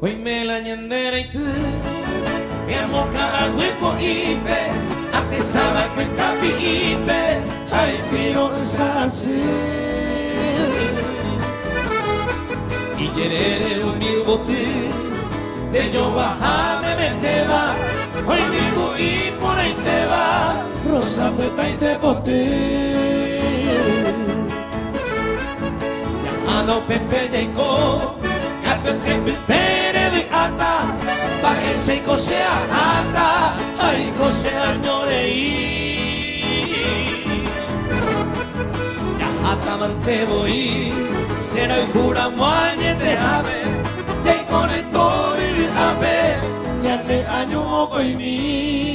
Hoy me la ñandera y tú me amo cada huevo y ve a te sabe que capipe ay pero así y querer un bote de yo bajame me te va hoy digo y por ahí te va rosa puesta y te bote llamado Pepe Jacob gato que pere de ata para el seco sea anda ay cosea lloreí ya hasta mante voy será el juramo añe te ave ya con el tori de ave ya te año moco y mi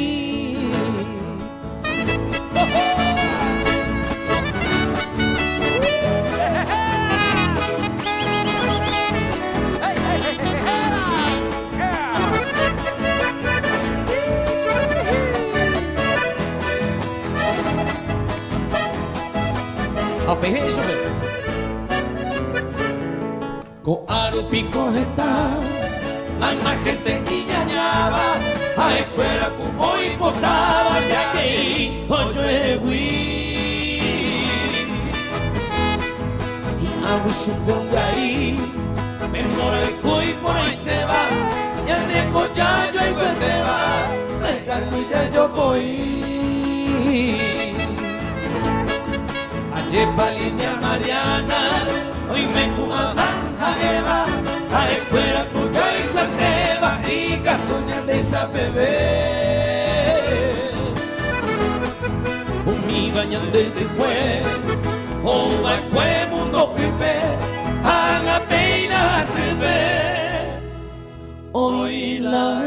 eso con arupico está hay más gente y ñañaba a escuela con hoy portaba ya que hoy y hago su ponga ahí pero el hoy por ahí te va ya te cocha yo y te va de canto ya yo voy Yepa línea Mariana, hoy me cuaban a Eva, a escuela con yo y cuateva, y castoña de esa bebé. Un mi bañan de fue, o va fue mundo que ve, a la pena se ve, hoy la